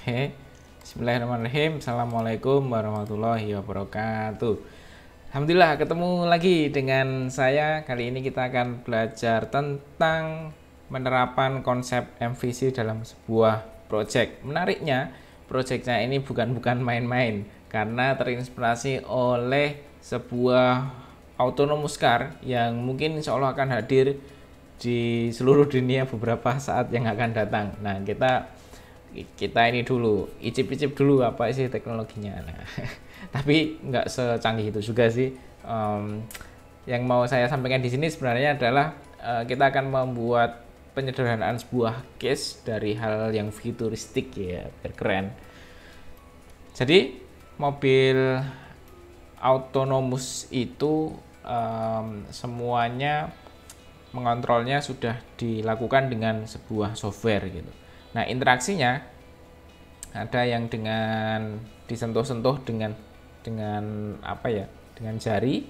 Oke, Bismillahirrahmanirrahim. Assalamualaikum warahmatullahi wabarakatuh. Alhamdulillah ketemu lagi dengan saya. Kali ini kita akan belajar tentang penerapan konsep MVC dalam sebuah project. Menariknya, projectnya ini bukan main-main karena terinspirasi oleh sebuah autonomous car yang mungkin insya Allah akan hadir di seluruh dunia beberapa saat yang akan datang. Nah, kita ini dulu icip-icip dulu apa sih teknologinya. Nah, tapi nggak secanggih itu juga sih. Yang mau saya sampaikan di sini sebenarnya adalah kita akan membuat penyederhanaan sebuah case dari hal yang futuristik ya, biar keren. Jadi mobil autonomous itu semuanya mengontrolnya sudah dilakukan dengan sebuah software gitu. Nah, interaksinya ada yang dengan disentuh-sentuh dengan apa ya? Dengan jari,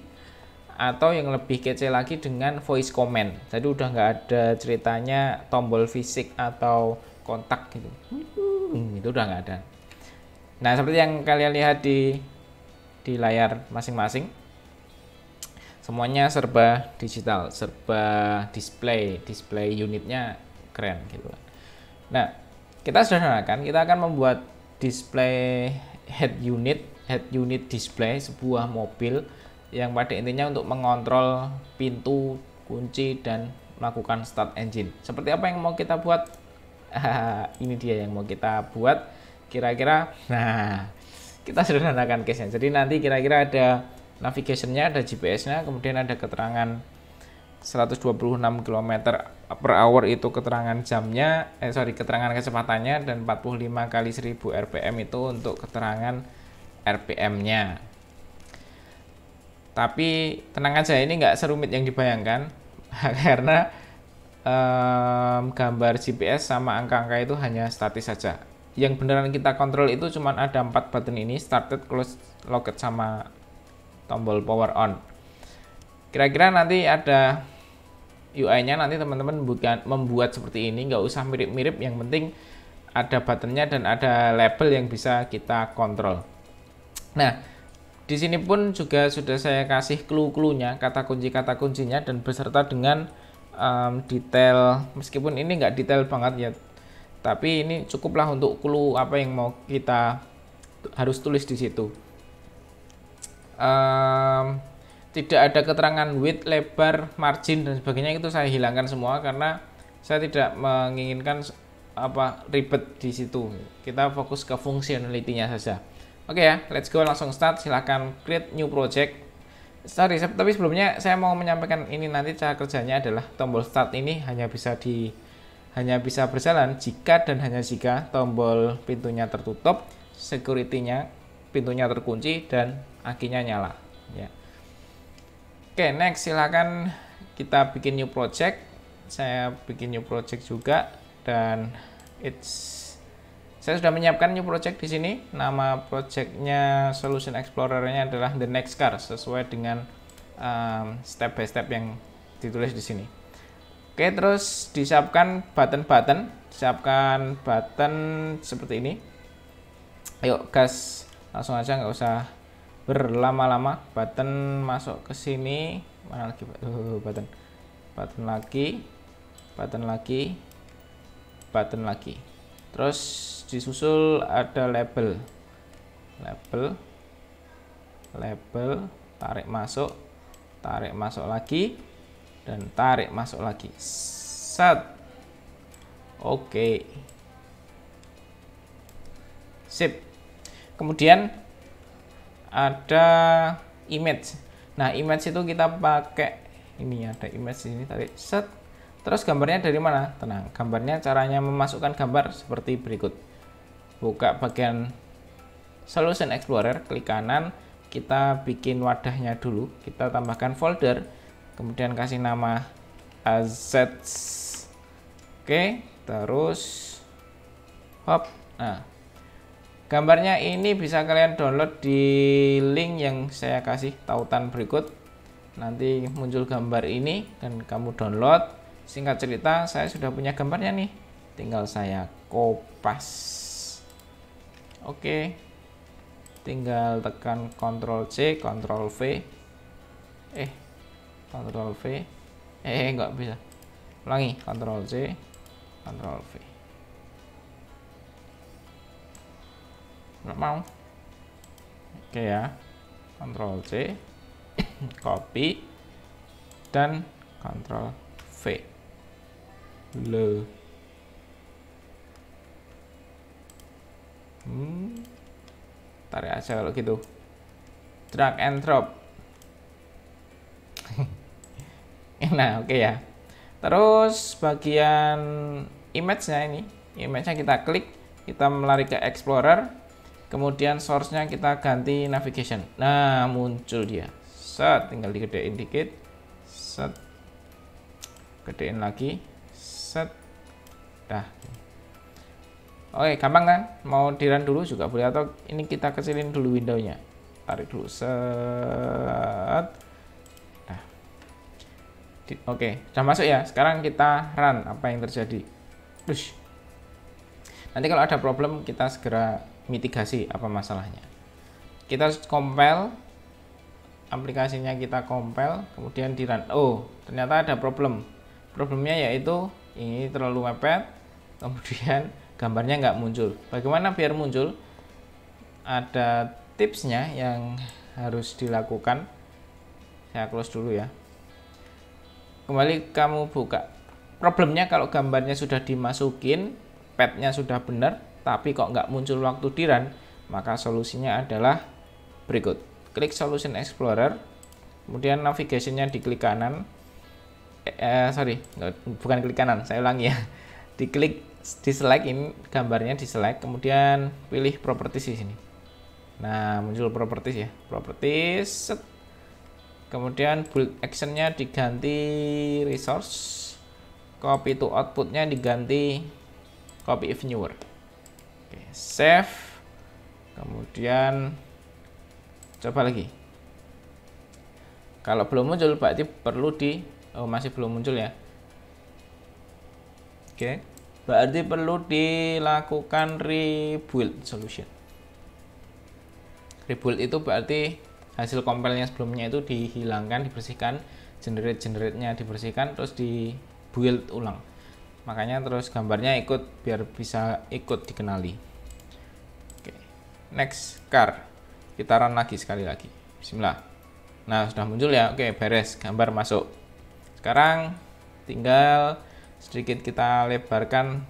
atau yang lebih kece lagi dengan voice command. Jadi udah nggak ada ceritanya tombol fisik atau kontak gitu. Itu udah nggak ada. Nah, seperti yang kalian lihat di layar masing-masing, semuanya serba digital, serba display unitnya keren gitu. Nah, kita sederhanakan, kita akan membuat display head unit display sebuah mobil yang pada intinya untuk mengontrol pintu, kunci, dan melakukan start engine. Seperti apa yang mau kita buat? Ini dia yang mau kita buat kira-kira. Nah, kita sederhanakan case-nya. Jadi nanti kira-kira ada navigation-nya, ada GPS-nya, kemudian ada keterangan 126 km per hour itu keterangan jamnya, keterangan kecepatannya, dan 45 kali 1000 rpm itu untuk keterangan rpm-nya. Tapi tenang aja, ini nggak serumit yang dibayangkan karena gambar GPS sama angka-angka itu hanya statis saja. Yang beneran kita kontrol itu cuma ada 4 button ini, started, close, locked, sama tombol power on. Kira-kira nanti ada UI-nya, nanti teman-teman membuat seperti ini, nggak usah mirip-mirip, yang penting ada buttonnya dan ada label yang bisa kita kontrol. Nah, di sini pun juga sudah saya kasih clue-cluenya, kata kuncinya, dan beserta dengan detail, meskipun ini nggak detail banget ya, tapi ini cukuplah untuk clue apa yang mau kita harus tulis di situ. Tidak ada keterangan width, lebar, margin, dan sebagainya, itu saya hilangkan semua karena saya tidak menginginkan ribet di situ. Kita fokus ke functionality-nya saja. Oke ya, let's go, langsung start. Silahkan create new project. Sorry, tapi sebelumnya saya mau menyampaikan ini, nanti cara kerjanya adalah tombol start ini hanya bisa berjalan jika dan hanya jika tombol pintunya tertutup, security-nya pintunya terkunci, dan akinya nyala ya. Oke, next, silakan kita bikin new project. Saya bikin new project juga, dan saya sudah menyiapkan new project di sini. Nama projectnya Solution Explorer-nya adalah The Next Car, sesuai dengan step by step yang ditulis di sini. Oke, terus disiapkan button seperti ini. Ayo gas, langsung aja, nggak usah berlama-lama. Button masuk ke sini, mana lagi button lagi, terus disusul ada label, tarik masuk lagi, dan tarik masuk lagi. Set. Oke, sip. Kemudian ada image. Nah, image itu kita pakai ini, ada image ini, tarik set. Terus gambarnya dari mana? Tenang, gambarnya caranya memasukkan gambar seperti berikut. Buka bagian Solution Explorer, klik kanan, kita bikin wadahnya dulu, kita tambahkan folder, kemudian kasih nama assets. Oke, terus hop. Nah, gambarnya ini bisa kalian download di link yang saya kasih tautan berikut. Nanti muncul gambar ini dan kamu download. Singkat cerita, saya sudah punya gambarnya nih. Tinggal saya kopas. Oke, tinggal tekan Ctrl C, Ctrl V. Ctrl V. Nggak bisa. Ulangi, Ctrl C, Ctrl V. Nggak mau. Oke ya, Ctrl C, copy, dan Ctrl V. Tarik aja kalau gitu, drag and drop. Nah, oke ya. Terus bagian image-nya image-nya kita klik, kita melari ke Explorer, kemudian source-nya kita ganti navigation. Nah, muncul dia. Set, tinggal digedein dikit. Set. Gedein lagi. Set. Dah. Oke, gampang kan? Mau di-run dulu juga boleh, atau ini kita kecilin dulu window-nya. Tarik dulu. Set. Nah. Oke, sudah masuk ya. Sekarang kita run apa yang terjadi. Terus. Nanti kalau ada problem kita segera mitigasi apa masalahnya. Kita compile aplikasinya, kita compile, kemudian di run. Oh, ternyata ada problem. Problemnya yaitu ini terlalu mepet, kemudian gambarnya nggak muncul. Bagaimana biar muncul? Ada tipsnya yang harus dilakukan. Saya close dulu ya. Kembali kamu buka. Problemnya kalau gambarnya sudah dimasukin, path-nya sudah benar, tapi kok nggak muncul waktu di run, maka solusinya adalah berikut. Klik Solution Explorer, kemudian navigation-nya diklik kanan. Bukan klik kanan, saya ulangi ya. Diklik, di-select, ini gambarnya di-select, kemudian pilih properties di sini. Nah, muncul properties ya. Properties, set. Kemudian build action-nya diganti resource, copy to output-nya diganti copy viewer. Oke, save. Kemudian coba lagi. Kalau belum muncul berarti perlu masih belum muncul ya. Oke, berarti perlu dilakukan rebuild solution. Rebuild itu berarti hasil compile-nya sebelumnya itu dihilangkan, dibersihkan, generate-nya dibersihkan, terus di build ulang. Makanya terus gambarnya ikut biar bisa ikut dikenali. Oke, next car. Kita run lagi sekali lagi. Bismillah. Nah, sudah muncul ya. Oke, beres, gambar masuk. Sekarang tinggal sedikit kita lebarkan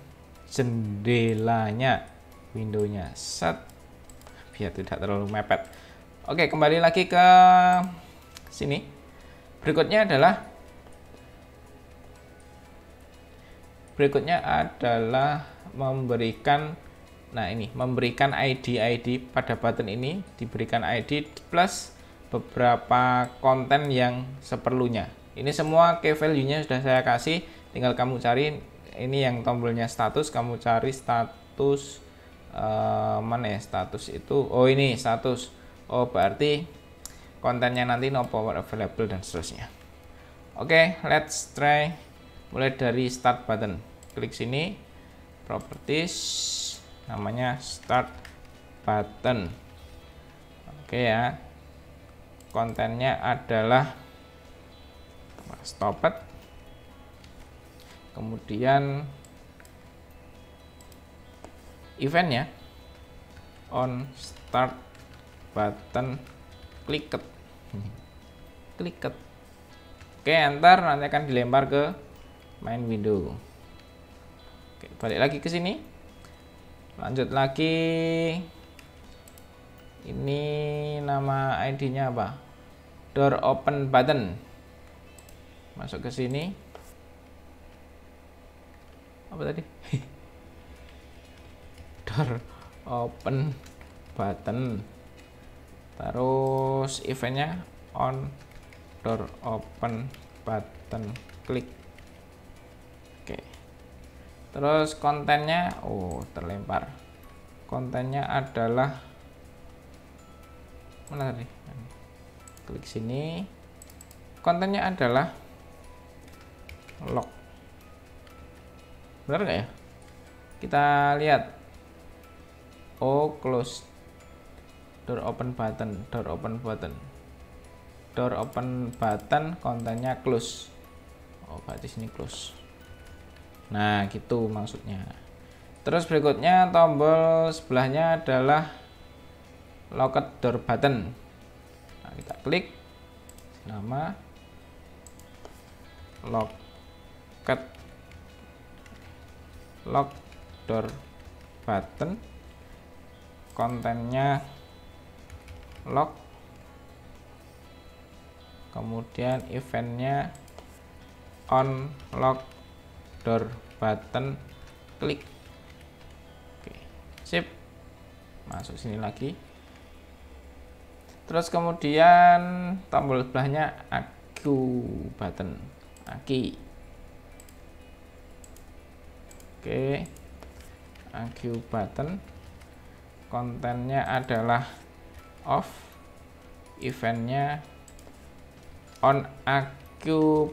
jendelanya, windownya, set, biar tidak terlalu mepet. Oke, kembali lagi ke sini. Berikutnya adalah memberikan, memberikan ID pada button ini, diberikan ID plus beberapa konten yang seperlunya. Ini semua key value-nya sudah saya kasih, tinggal kamu cari. Ini yang tombolnya status, kamu cari status mana ya status itu. Oh, ini status. Oh, berarti kontennya nanti no power available dan seterusnya. Oke, let's try. Mulai dari start button. Klik sini, properties, namanya start button. Oke ya. Kontennya adalah stopped. Kemudian eventnya on start button clicked. Oke, enter, nanti akan dilempar ke main window. Oke, balik lagi ke sini, lanjut lagi. Ini nama ID-nya apa? Door open button. Masuk ke sini. Apa tadi? Door open button. Terus eventnya on door open button klik. Oke. Terus kontennya terlempar. Kontennya adalah mana tadi? Klik sini. Kontennya adalah log. Benar nggak ya? Kita lihat. O close, door open button, kontennya close. Oh, berarti sini close. Nah, gitu maksudnya. Terus berikutnya tombol sebelahnya adalah locked door button. Nah, kita klik nama lock door button, kontennya lock, kemudian eventnya on lock door button, klik. Oke, sip, masuk sini lagi. Terus kemudian tombol sebelahnya AQ button, aki. Oke, AQ button, kontennya adalah off, eventnya on AQ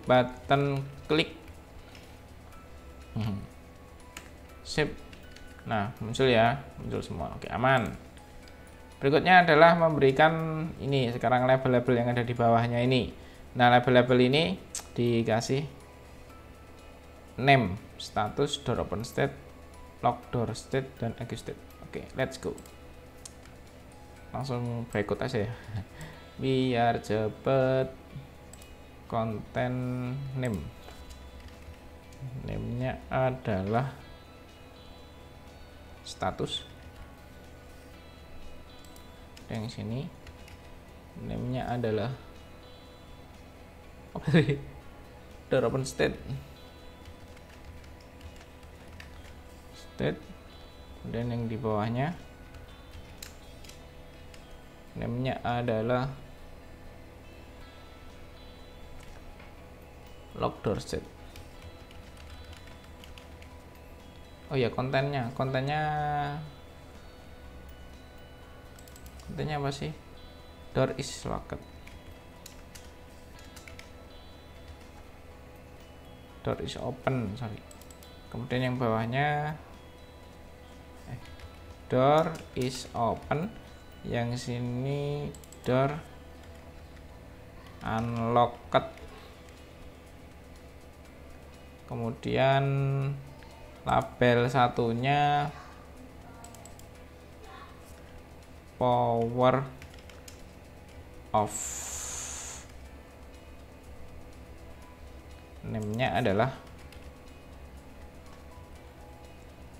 button, klik. Sip. Nah, muncul ya, muncul semua. Oke, aman. Berikutnya adalah memberikan ini sekarang label-label yang ada di bawahnya ini. Nah, label-label ini dikasih name, status, door open state, lock door state, dan AQ state. Oke, let's go. Langsung berikut aja ya. Biar cepet. Konten name. Name-nya adalah status. Yang sini name-nya adalah apa sih? Door open state. Dan yang di bawahnya name-nya adalah lock door state. Oh ya, kontennya apa sih? Door is locked. Door is open, sorry. Kemudian yang bawahnya door is open, yang sini door unlocked. Kemudian label satunya power off. Name-nya adalah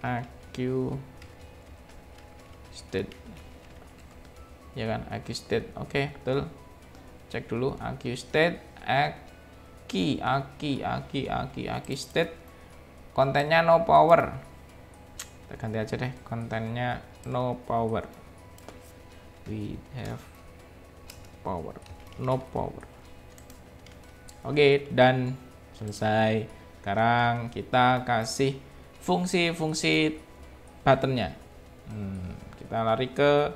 AQ state. Ya kan, AQ state. Oke, betul. Cek dulu AQ state, AQ state. Kontennya no power. Kita ganti aja deh, kontennya no power. We have power, no power. Oke, dan selesai. Sekarang kita kasih fungsi-fungsi buttonnya. Kita lari ke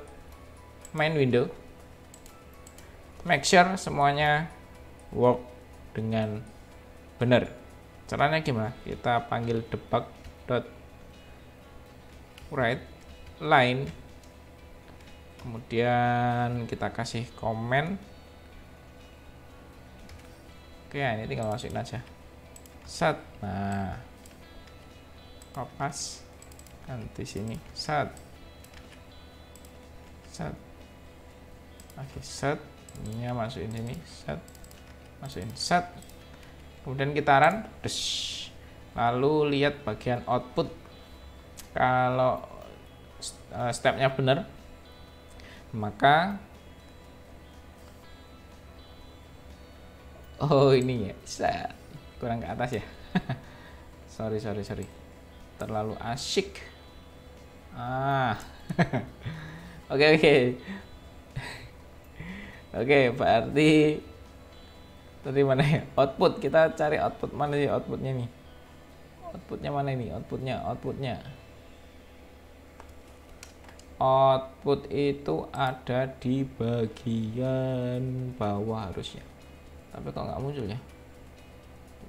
main window. Make sure semuanya work dengan benar. Caranya gimana? Kita panggil debug.write line, kemudian kita kasih komen. Oke, ini tinggal masukin aja set. Nah, kopas ganti sini set. Oke, set. Ini masukin sini set, masukin set. Kemudian kita run, lalu lihat bagian output. Kalau stepnya benar, maka ini ya, set. Kurang ke atas ya. sorry, terlalu asyik. Oke, berarti tadi mana ya? Output, kita cari output mana sih outputnya nih? Outputnya mana ini? Outputnya. Output itu ada di bagian bawah harusnya. Tapi kok nggak muncul ya?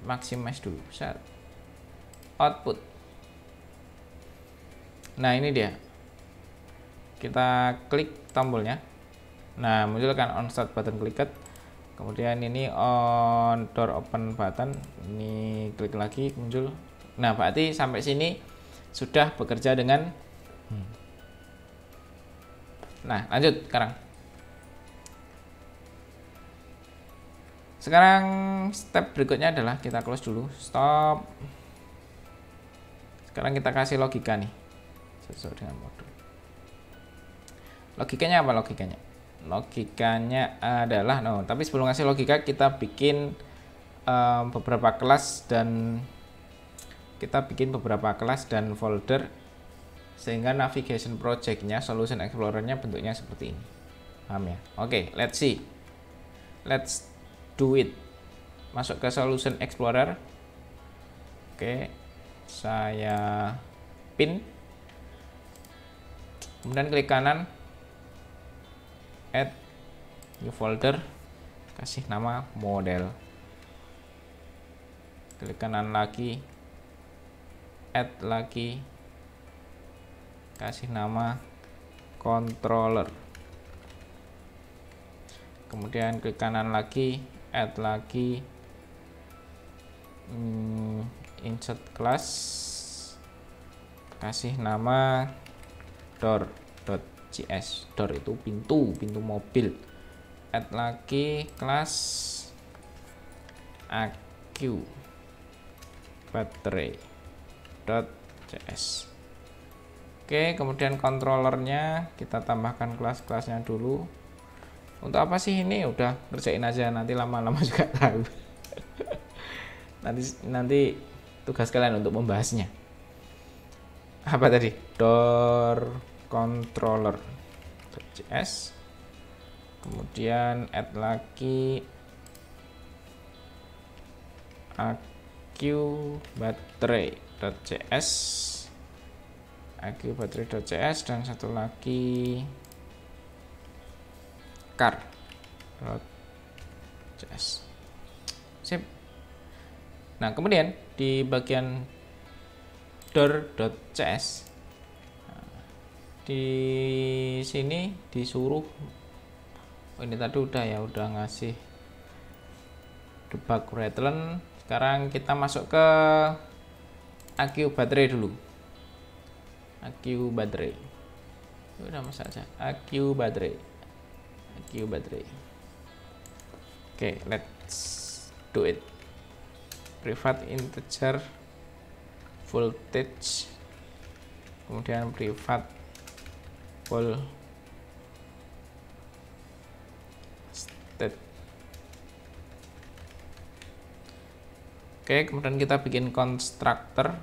Maximize dulu. Set. Output. Nah, ini dia. kita klik tombolnya. Nah, muncul kan on start button clicked. Kemudian ini on door open button, ini klik lagi muncul. Nah, berarti sampai sini sudah bekerja dengan Nah, lanjut sekarang step berikutnya adalah kita close dulu, stop. Sekarang kita kasih logika nih sesuai dengan modul. Logikanya apa logikanya? Logikanya adalah tapi sebelum ngasih logika kita bikin beberapa kelas dan folder sehingga navigation project-nya, solution explorer-nya bentuknya seperti ini. Paham ya? Oke, let's see. Let's do it. Masuk ke solution explorer. Oke, saya pin. Kemudian klik kanan, add new folder, kasih nama model. Klik kanan lagi, add lagi, kasih nama controller. Kemudian klik kanan lagi, add lagi, insert class, kasih nama door.js. Door itu pintu mobil. Add lagi kelas AQ battery.js. Oke, kemudian controllernya kita tambahkan kelas-kelasnya dulu. Untuk apa sih ini? Udah kerjain aja, nanti lama-lama juga tahu. nanti tugas kalian untuk membahasnya. Apa tadi? Door controller.js. Kemudian add lagi AQ battery.js, dan satu lagi car.js. Sip. Nah, kemudian di bagian door.js di sini disuruh ini tadi udah ngasih debug return. Sekarang kita masuk ke AQ baterai dulu. AQ baterai. Udah masuk aja. AQ baterai. Oke, let's do it. Private integer voltage. Kemudian private full state. Oke, kemudian kita bikin constructor.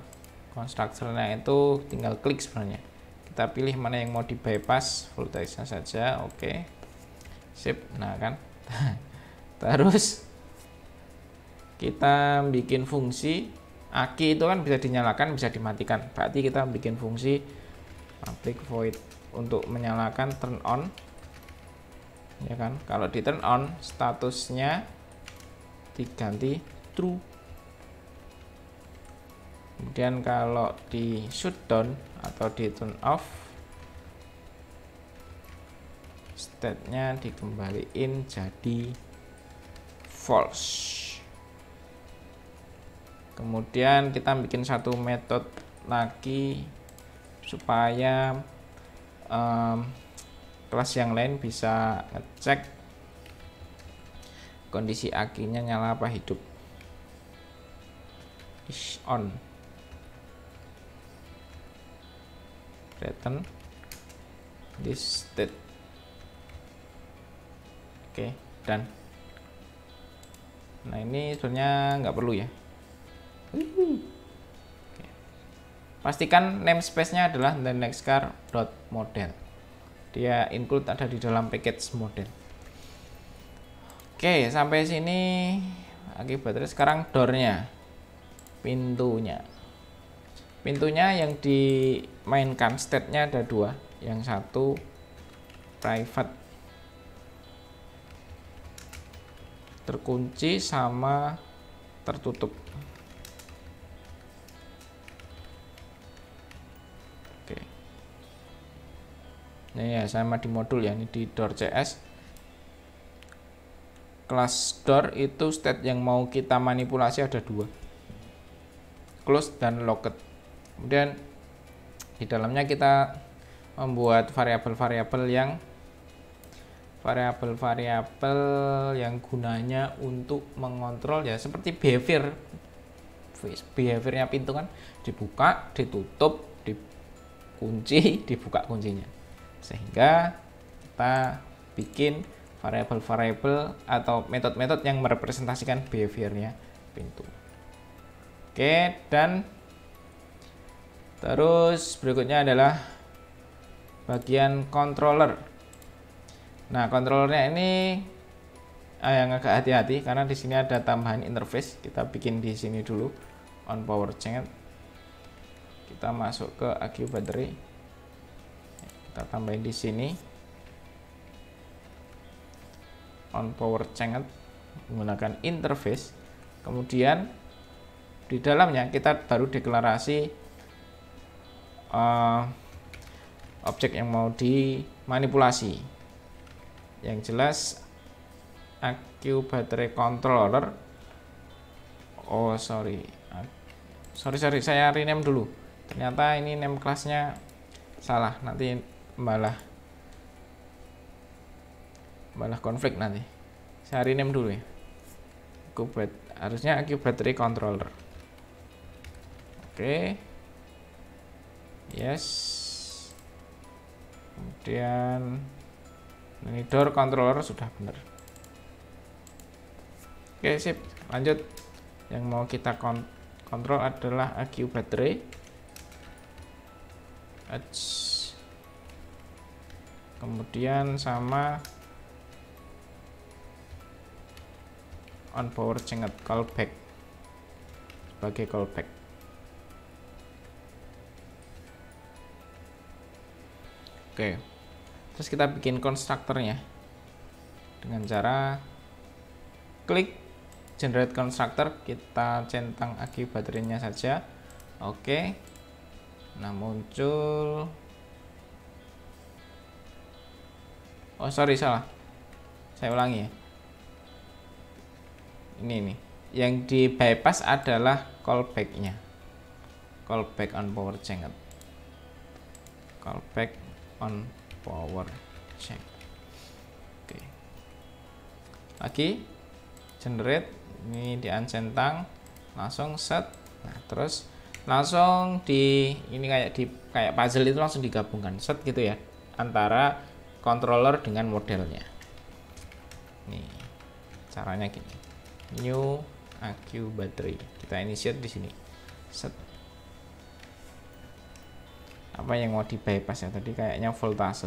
Constructornya itu tinggal klik sebenarnya. Kita pilih mana yang mau di bypass, voltage-nya saja. Oke, sip. Nah kan, terus kita bikin fungsi aki itu kan bisa dinyalakan, bisa dimatikan. Berarti kita bikin fungsi public void untuk menyalakan turn on, ya kan? Kalau di turn on statusnya diganti true. Kemudian kalau di shutdown atau di turn off, state-nya dikembaliin jadi false. Kemudian kita bikin satu metode lagi supaya kelas yang lain bisa ngecek kondisi akinya nyala apa hidup. Is on. Return this state. Oke, dan nah ini sebenarnya nggak perlu ya. Oke. Pastikan namespace-nya adalah the next car.model. Dia include ada di dalam package model. Oke, sampai sini akibatnya. Sekarang door-nya, pintunya yang dimainkan state-nya ada dua. Yang satu private terkunci sama tertutup. Oke. Ini ya sama di modul ya, ini di door.cs. Kelas door itu state yang mau kita manipulasi ada dua, close dan locked. Kemudian di dalamnya kita membuat variabel-variabel yang gunanya untuk mengontrol ya, seperti behaviornya pintu kan, dibuka, ditutup, dikunci, dibuka kuncinya. Sehingga kita bikin variabel-variabel atau metode-metode yang merepresentasikan behaviornya pintu. Oke, dan terus berikutnya adalah bagian controller. Nah, controllernya ini yang agak hati-hati karena di sini ada tambahan interface. Kita bikin di sini dulu on power change. Kita masuk ke AQ battery. Kita tambahin di sini on power change menggunakan interface. Kemudian di dalamnya kita baru deklarasi objek yang mau dimanipulasi. Yang jelas AQ battery controller. Oh sorry, saya rename dulu. Ternyata ini name kelasnya salah, nanti malah konflik nanti. Saya rename dulu ya. Harusnya AQ battery controller. Oke. Yes. Kemudian ini door controller sudah benar. Oke, sip. Lanjut. Yang mau kita kontrol adalah AQ battery. Kemudian sama on power change callback sebagai callback. Oke, terus kita bikin konstruktornya dengan cara klik generate constructor, kita centang AQ baterainya saja. Oke, nah muncul, oh sorry salah, saya ulangi ya. Ini yang di bypass adalah callbacknya, callback on power change, callback on power check. Oke, lagi generate, ini di uncentang, langsung set. Nah terus langsung ini kayak puzzle itu langsung digabungkan set gitu ya, antara controller dengan modelnya. Nih caranya gini, new AQ battery, kita initiate di sini set. Apa yang mau di bypass ya tadi, kayaknya voltase.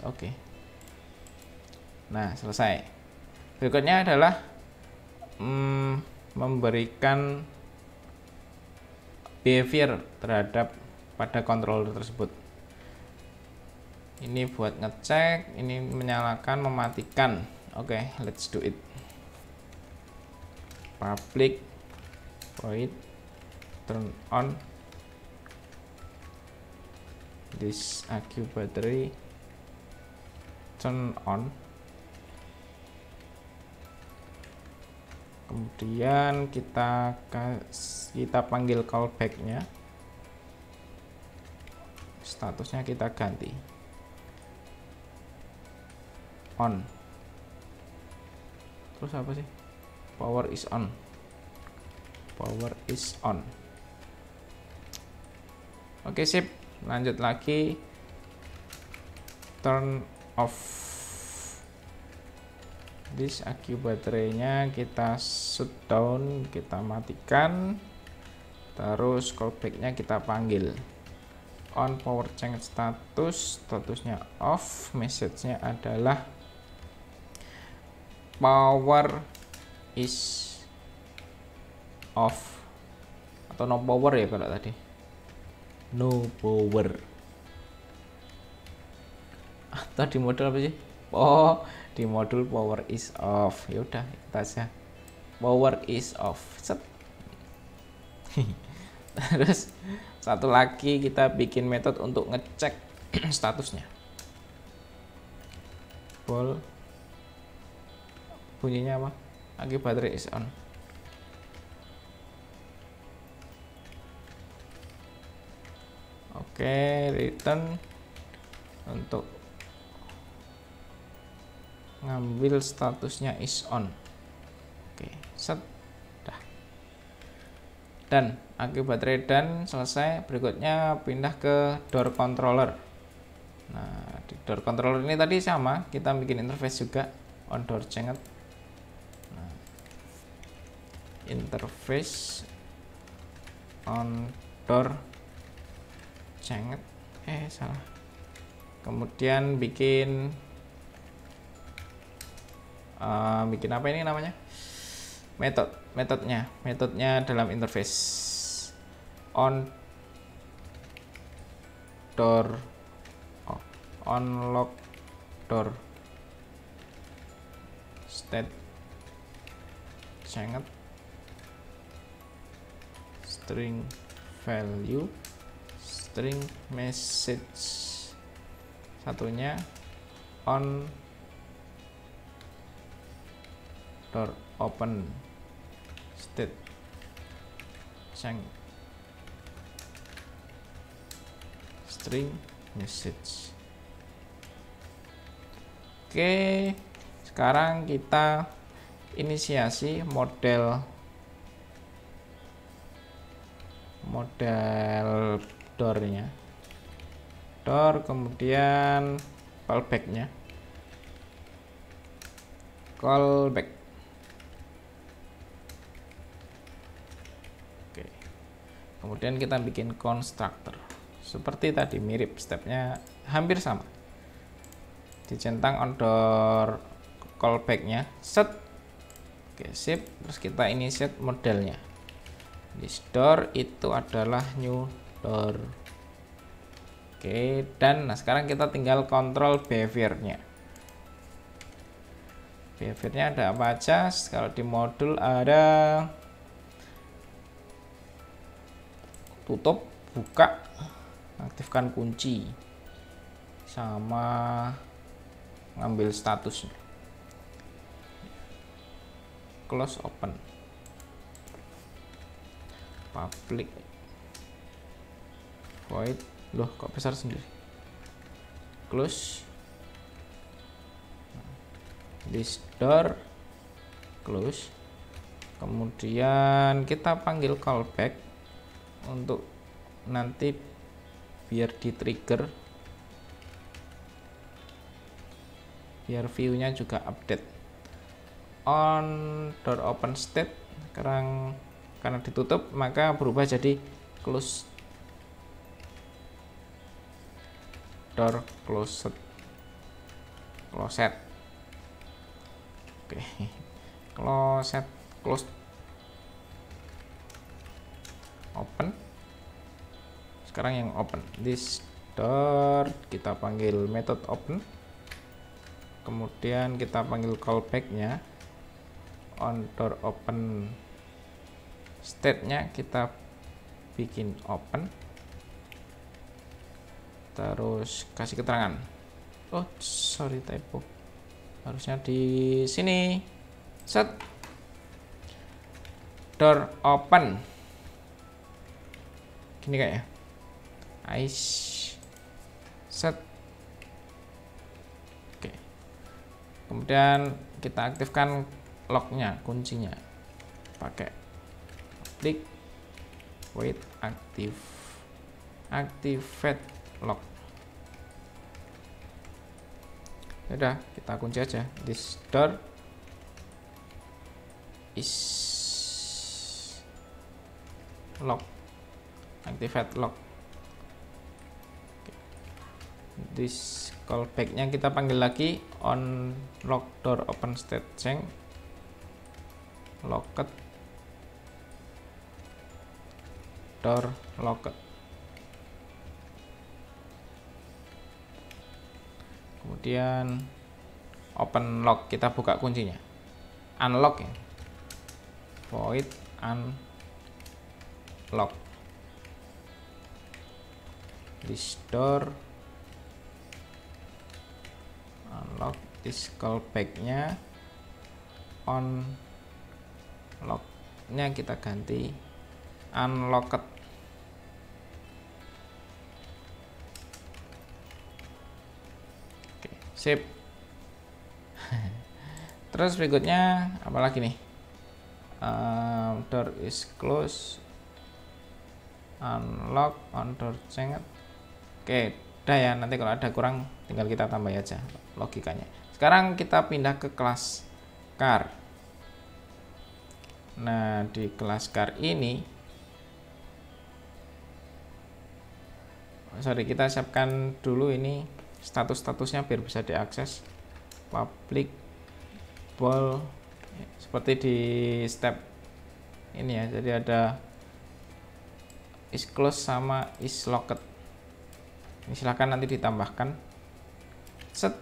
Oke. Nah selesai. Berikutnya adalah memberikan behavior terhadap pada controller tersebut. Ini buat ngecek, ini menyalakan, mematikan. Oke, let's do it. Public void turn on this AQ battery, turn on. Kemudian kita panggil callbacknya, statusnya kita ganti on. Terus apa sih? Power is on, power is on. Oke sip, lanjut lagi, turn off this AQ baterainya, kita shutdown, kita matikan. Terus callbacknya kita panggil on power change statusnya off, message-nya adalah power is off atau no power ya kalau tadi, no power. Atau di modul apa sih? Oh, di modul power is off. Ya udah, kita aja power is off. Set. Terus satu lagi kita bikin metode untuk ngecek statusnya. Ball bunyinya apa? Aki baterai is on. Oke, return untuk ngambil statusnya is on. Oke, set. Dah. Dan aki baterai dan selesai. Berikutnya pindah ke door controller. Nah, di door controller ini tadi sama, kita bikin interface juga on door change. Nah, interface on door change. Salah. Kemudian bikin apa ini namanya? Metodenya dalam interface on door unlock door state change string value string message, satunya on door open state change string message. Oke, sekarang kita inisiasi model door-nya, kemudian callback-nya, callback. Oke, kemudian kita bikin constructor seperti tadi, mirip, stepnya hampir sama. Dicentang on door callback-nya, set. Oke, sip. Terus kita initiate modelnya. This door itu adalah new door. Oke, dan nah sekarang kita tinggal kontrol behavior-nya. Behavior-nya ada apa aja? Kalau di modul ada tutup, buka, aktifkan kunci, sama ngambil statusnya, close, open, public, void. Loh, kok besar sendiri? Close, this door, close. Kemudian kita panggil callback untuk nanti biar di trigger, biar view-nya juga update. On door open state, sekarang karena ditutup maka berubah jadi close door closed. Oke, closed, open. Sekarang yang open, this door kita panggil method open, kemudian kita panggil callback-nya on door open state-nya kita bikin open, terus kasih keterangan. Oh sorry, typo, harusnya di sini. Set, door open, gini kayaknya. Set. Oke, kemudian kita aktifkan lock-nya, kuncinya, pakai klik wait activate lock. Udah, kita kunci aja. This door is lock, activate lock. This callback-nya kita panggil lagi on lock door open state change locked door locked. Kemudian open lock, kita buka kuncinya, unlock ya, void unlock, this door unlock is callback-nya, on lock-nya kita ganti unlocked. Oke, sip. Terus berikutnya apa lagi nih? Door is closed, unlock on door change. Oke, udah ya, nanti kalau ada kurang tinggal kita tambah aja logikanya. Sekarang kita pindah ke kelas car. Nah, di kelas car ini, kita siapkan dulu ini status-statusnya biar bisa diakses. Public ball seperti di step ini ya, jadi ada is closed sama is locked. Ini silahkan nanti ditambahkan set,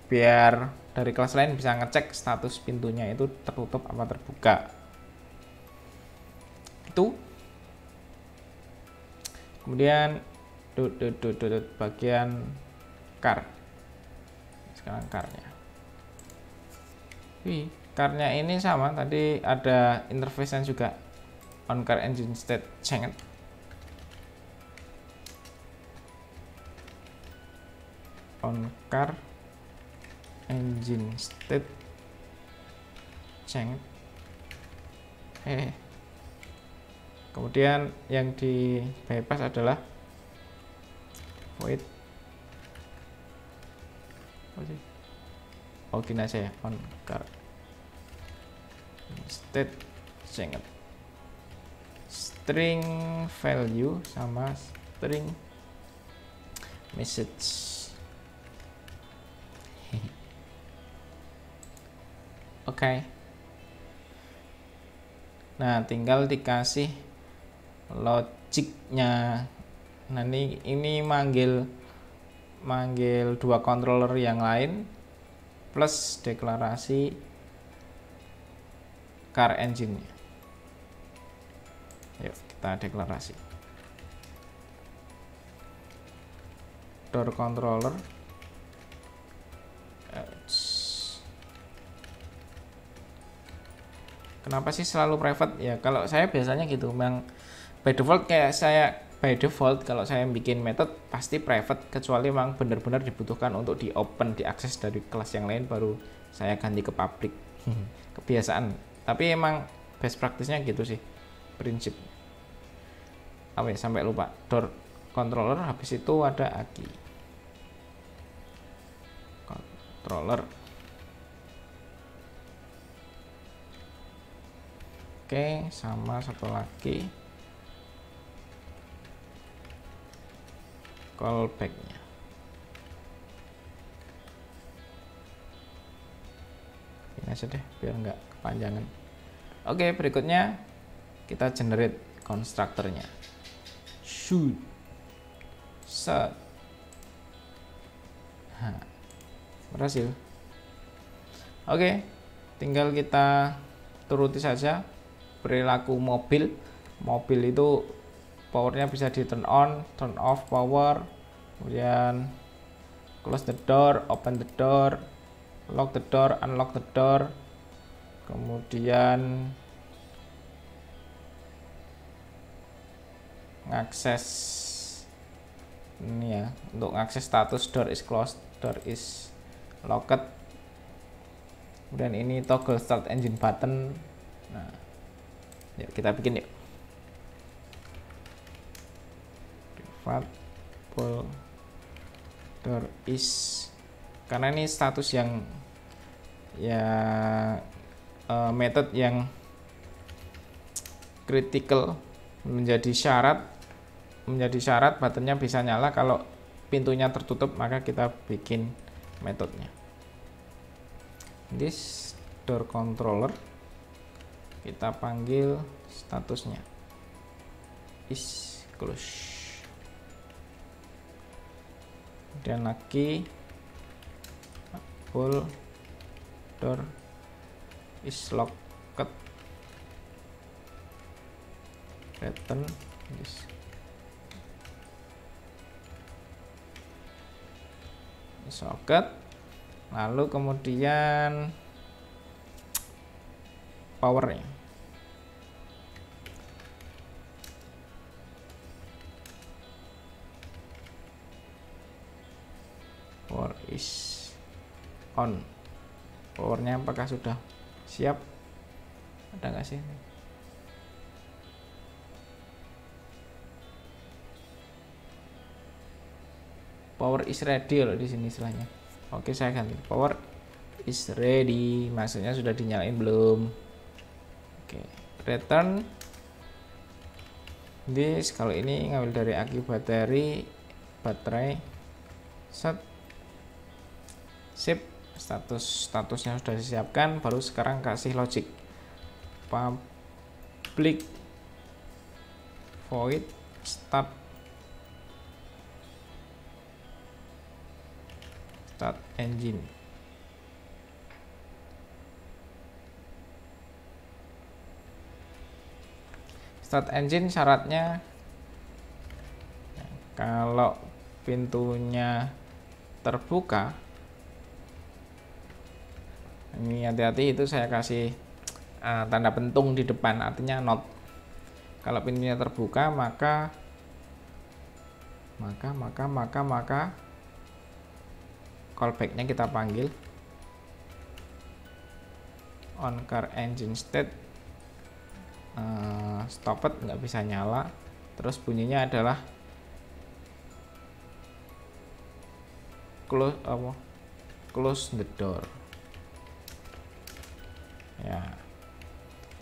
biar dari kelas lain bisa ngecek status pintunya itu tertutup apa terbuka. Itu kemudian bagian car. Sekarang carnya, carnya ini sama, tadi ada interface-nya juga, on car engine state change. On car engine state change. Kemudian yang di bypass adalah void. Gini aja ya, on car state change, string value sama string message. Oke. Nah, tinggal dikasih logiknya. Nah, ini manggil dua controller yang lain plus deklarasi car engine-nya. Yuk, kita deklarasi. Door controller. Kenapa sih selalu private? Ya kalau saya biasanya gitu, memang by default kalau saya bikin method pasti private, kecuali memang benar-benar dibutuhkan untuk di open, diakses dari kelas yang lain, baru saya ganti ke public. Kebiasaan, tapi emang best practice-nya gitu sih, prinsip. Sampai lupa, door controller, habis itu ada AGI controller. Oke, sama satu lagi callback-nya. Ini aja deh biar nggak kepanjangan. Oke, berikutnya kita generate konstruktornya. Shoot set. Berhasil. Oke, tinggal kita turuti saja perilaku mobil. Mobil itu powernya bisa di turn on, turn off power, kemudian close the door, open the door, lock the door, unlock the door, kemudian ngakses ini ya, untuk ngakses status door is closed, door is locked. Kemudian ini toggle start engine button. Nah, yuk kita bikin yuk. Private pull door is, karena ini status yang method yang critical, menjadi syarat buttonnya bisa nyala. Kalau pintunya tertutup maka kita bikin metodenya. This door controller kita panggil statusnya is closed. Dan lagi pull door is locked, return this socket, lalu kemudian powernya. Power is on. Powernya apakah sudah siap? Ada nggak sih? Power is ready loh di sini istilahnya. Oke, saya ganti power is ready. Maksudnya sudah dinyalain belum? Oke, return this. Kalau ini ngambil dari aki baterai set sip. Statusnya sudah disiapkan. Baru sekarang kasih logic public void start engine. Start engine syaratnya kalau pintunya terbuka, ini hati-hati, itu saya kasih tanda pentung di depan, artinya not. Kalau pintunya terbuka maka callbacknya kita panggil on car engine state stopped, nggak bisa nyala. Terus bunyinya adalah close the door ya.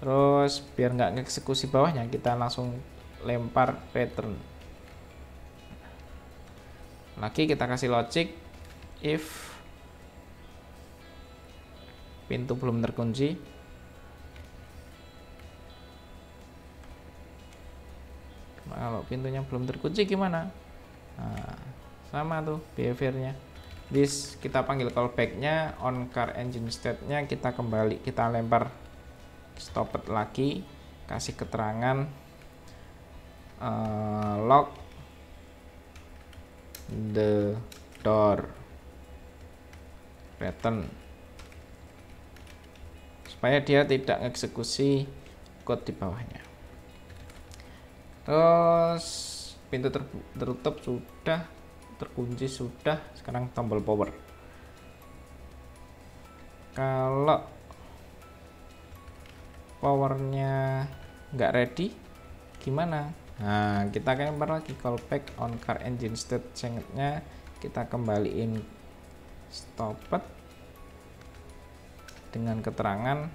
Terus biar nggak ngeksekusi bawahnya, kita langsung lempar return lagi. Kita kasih logic if pintu belum terkunci. Kalau pintunya belum terkunci gimana? Nah, sama tuh behaviornya. This kita panggil callbacknya on car engine state-nya, kita kembali, kita lempar stopped lagi, kasih keterangan lock the door, return, supaya dia tidak mengeksekusi code di bawahnya. Terus pintu tertutup sudah, terkunci sudah. Sekarang tombol power. Kalau powernya nggak ready gimana? Nah, kita lempar lagi callback on car engine state change-nya, kita kembaliin stopped dengan keterangan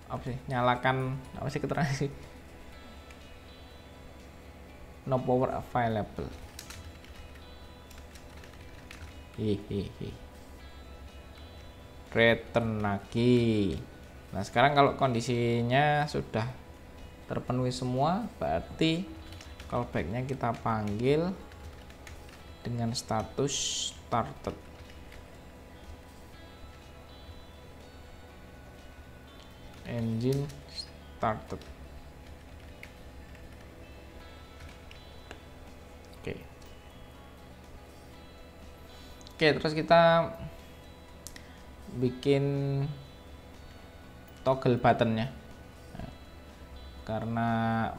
apa sih, nyalakan, apa sih keterangan sih, no power available. Return lagi. Nah, sekarang kalau kondisinya sudah terpenuhi semua, berarti callbacknya kita panggil dengan status started. Engine started. Oke, terus kita bikin toggle buttonnya. Nah, karena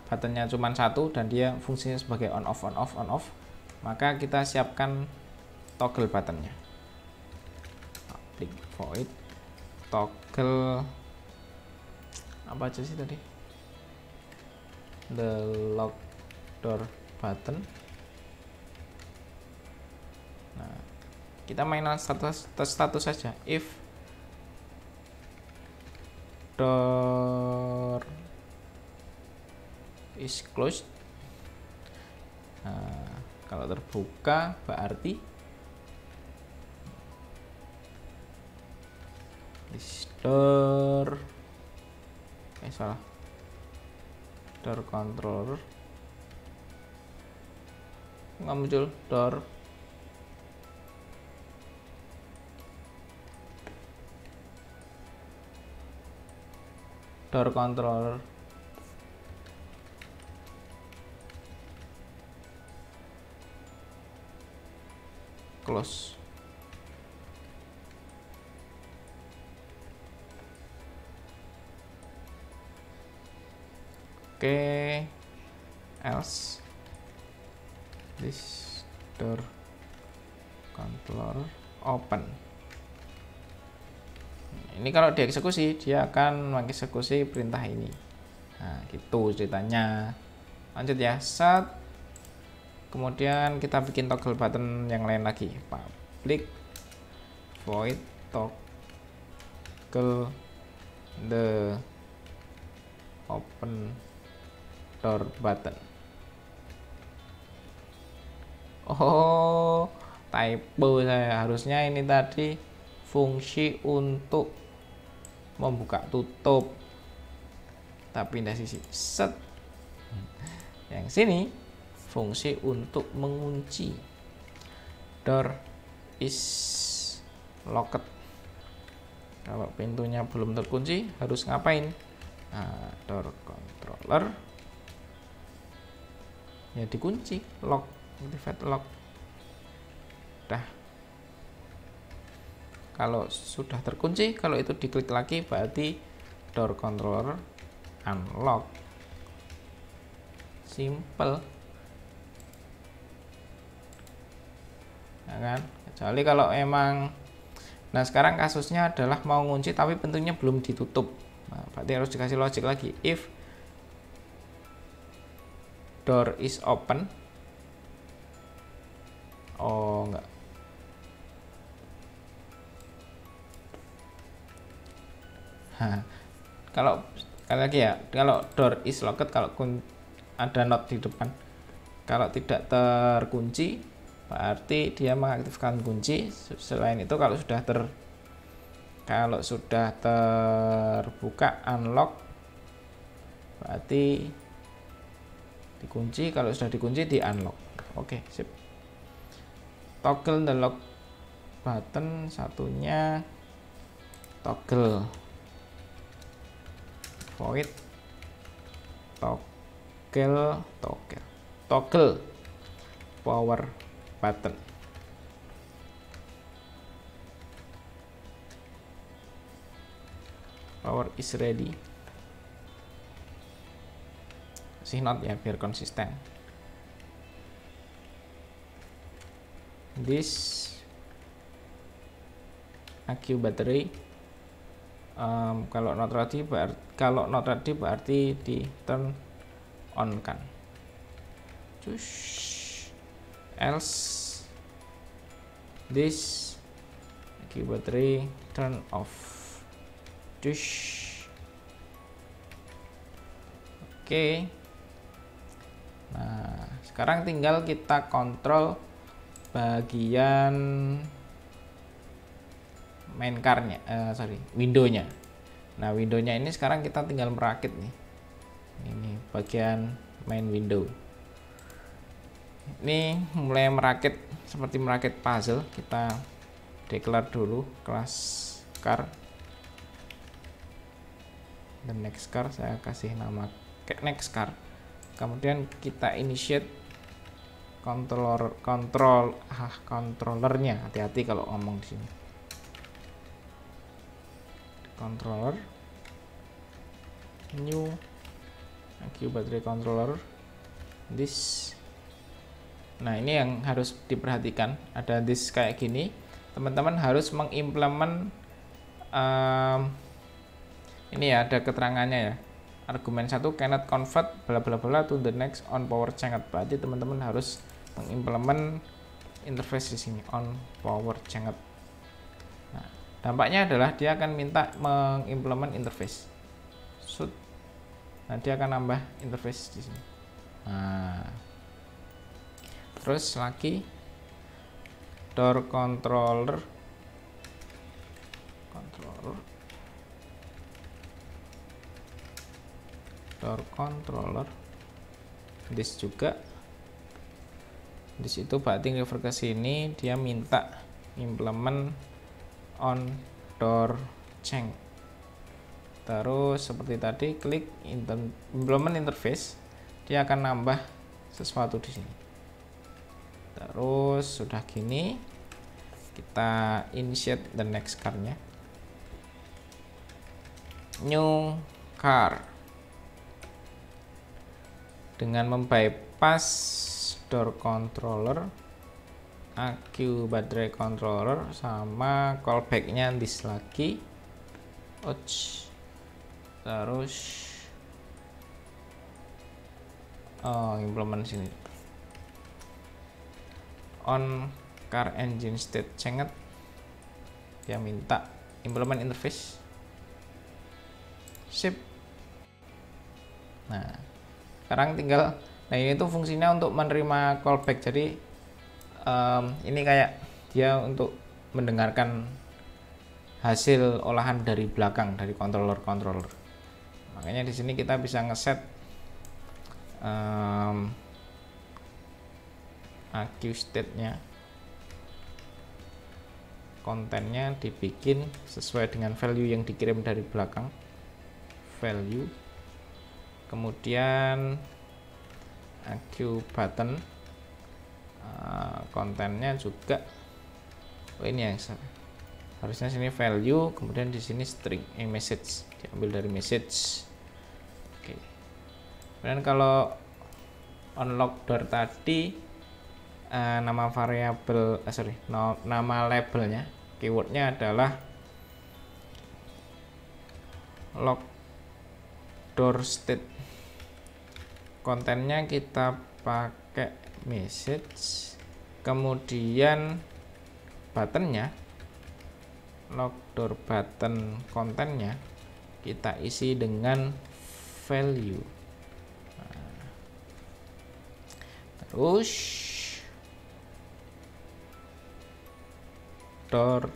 buttonnya cuma satu dan dia fungsinya sebagai on off, maka kita siapkan toggle buttonnya. Public void toggle apa aja sih tadi? The lock door button. Nah, kita mainan status saja. If door is closed, nah, kalau terbuka berarti this door, salah, door controller nggak muncul, door controller close. Oke, else this door controller open. Ini kalau dieksekusi dia akan mengeksekusi perintah ini. Nah, gitu ceritanya. Lanjut ya, set. Kemudian kita bikin toggle button yang lain lagi. Public void toggle the open door button. Oh, typo saya. Harusnya ini tadi fungsi untuk membuka tutup, tapi pindah sisi, set. Yang sini fungsi untuk mengunci. Door is locked. Kalau pintunya belum terkunci harus ngapain? Nah, door controller ya dikunci, lock, activate lock. Dah. Kalau sudah terkunci, kalau itu diklik lagi berarti door controller unlock. Simple. Ya kan? Kecuali kalau emang, nah sekarang kasusnya adalah mau ngunci tapi pintunya belum ditutup. Nah, berarti harus dikasih logic lagi. If door is open. Oh, enggak. Kalau sekali lagi ya, kalau door is locked, kalau ada not di depan, kalau tidak terkunci berarti dia mengaktifkan kunci. Selain itu kalau sudah terbuka unlock berarti dikunci, kalau sudah dikunci di unlock. Oke, sip. Toggle the lock button, satunya toggle void toggle power button. Power is ready. Kasih not ya biar konsisten. This AQ battery, kalau not ready berarti di turn on kan. Else this AQ battery turn off. Oke. Nah, sekarang tinggal kita kontrol bagian main car-nya, window-nya. Nah, window-nya ini sekarang kita tinggal merakit nih. Ini bagian main window. Ini mulai merakit seperti merakit puzzle. Kita declare dulu kelas car. The next car saya kasih nama next car. Kemudian kita initiate controllernya. Hati-hati kalau ngomong di sini. Controller new AQ battery controller this. Nah, ini yang harus diperhatikan, ada this kayak gini. Teman-teman harus mengimplement ini ya, ada keterangannya ya. Argumen 1 cannot convert bla bla bla to the next on power changed. Berarti teman-teman harus mengimplement interface di sini on power changed. Nah, dampaknya adalah dia akan minta mengimplement interface. Nah, dia akan nambah interface di sini. Nah, terus lagi door controller this juga. Di situ berarti refer ke sini dia minta implement on door change. Terus seperti tadi klik implement interface, dia akan nambah sesuatu di sini. Terus sudah gini kita initiate the next car-nya. New car. Dengan membypass door controller, AQ battery controller, sama callback-nya this lagi. Terus implement sini. On car engine state change, dia minta implement interface. Sip. Nah, sekarang tinggal, nah ini tuh fungsinya untuk menerima callback. Jadi ini kayak dia untuk mendengarkan hasil olahan dari belakang dari controller. Makanya di sini kita bisa ngeset AQ state-nya, kontennya dibikin sesuai dengan value yang dikirim dari belakang, value. Kemudian AQ button, kontennya juga, ini yang harusnya sini value, kemudian di sini string, message, diambil dari message. Oke. Kemudian kalau unlock door tadi, nama variabel, nama labelnya, keywordnya adalah lock door state. Kontennya kita pakai message, kemudian buttonnya, lock door button, kontennya kita isi dengan value. Terus door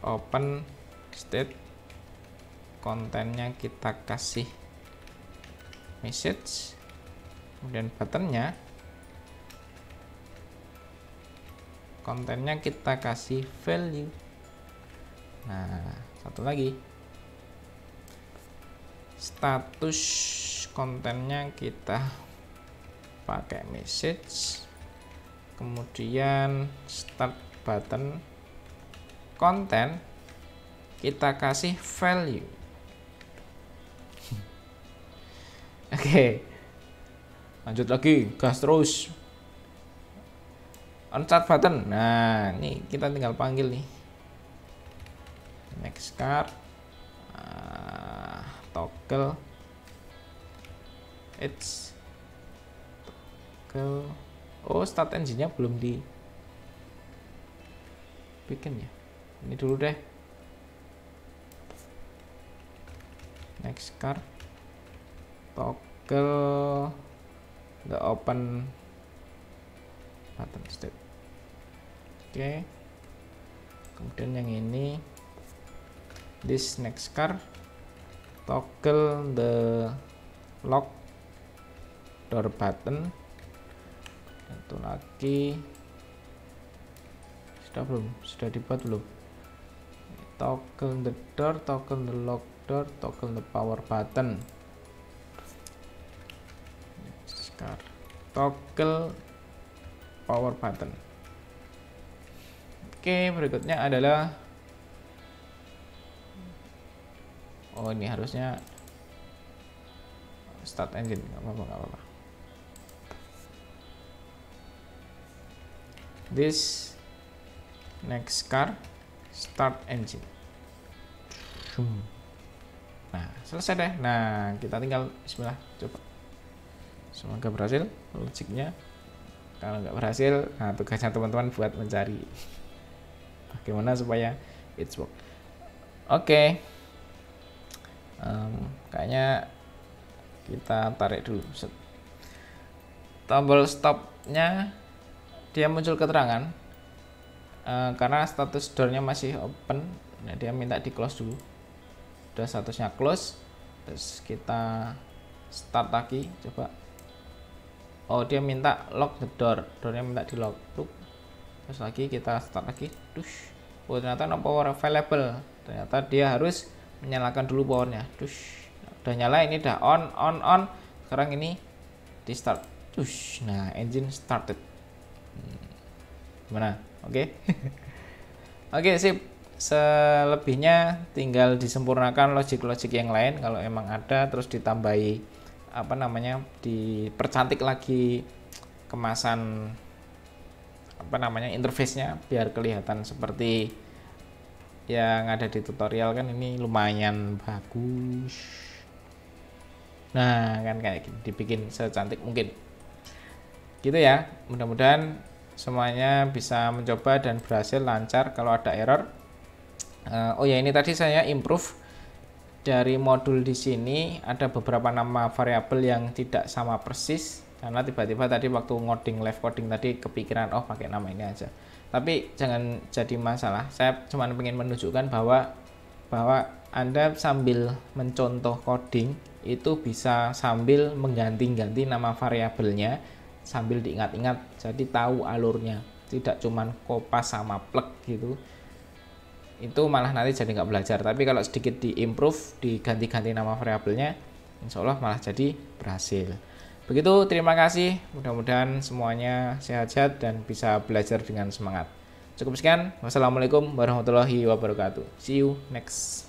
open state, kontennya kita kasih message, kemudian buttonnya, kontennya kita kasih value. Nah, satu lagi, status kontennya kita pakai message, kemudian start button, konten kita kasih value. Oke, lanjut lagi, gas terus. On start button, nah ini kita tinggal panggil nih, next car, toggle it's toggle. Oh, start engine-nya belum dibikin ya. Ini dulu deh. Next car, toggle the open button state. Oke. Kemudian yang ini, this next car, toggle the lock door button. Satu lagi, sudah dibuat belum? Toggle the door, toggle the lock door, toggle the power button. Sekarang toggle power button. Oke, berikutnya adalah, oh ini harusnya start engine, nggak apa-apa. This next car, start engine. Nah, selesai deh. Nah, kita tinggal bismillah, coba. Semoga berhasil logiknya. Kalau nggak berhasil, nah tugasnya teman-teman buat mencari bagaimana supaya it's work. Oke. Kayaknya kita tarik dulu. Tombol stopnya dia muncul keterangan karena status door-nya masih open. Nah, dia minta di close dulu. Udah statusnya close, terus kita start lagi, coba. Oh, dia minta lock the door, doornya minta di lock. Terus lagi kita start lagi. Oh, ternyata no power available. Ternyata dia harus menyalakan dulu powernya. Udah nyala, ini udah on. Sekarang ini di start. Nah, engine started. Gimana? Oke. Oke, sip. Selebihnya tinggal disempurnakan logik-logik yang lain kalau emang ada, terus ditambahi dipercantik lagi kemasan interface-nya biar kelihatan seperti yang ada di tutorial. Kan ini lumayan bagus. Nah, kan kayak gini, dibikin secantik mungkin. Gitu ya. Mudah-mudahan semuanya bisa mencoba dan berhasil lancar. Kalau ada error, oh ya, ini tadi saya improve dari modul di sini, ada beberapa nama variabel yang tidak sama persis karena tiba-tiba tadi waktu ngoding live coding tadi kepikiran oh pakai nama ini aja. Tapi jangan jadi masalah. Saya cuma ingin menunjukkan bahwa Anda sambil mencontoh coding itu bisa sambil mengganti-ganti nama variabelnya sambil diingat-ingat, jadi tahu alurnya, tidak cuman kopas sama plug gitu. Itu malah nanti jadi nggak belajar. Tapi kalau sedikit diimprove, diganti-ganti nama variabelnya, insya Allah malah jadi berhasil. Begitu, terima kasih. Mudah-mudahan semuanya sehat-sehat dan bisa belajar dengan semangat. Cukup sekian. Wassalamualaikum warahmatullahi wabarakatuh. See you next.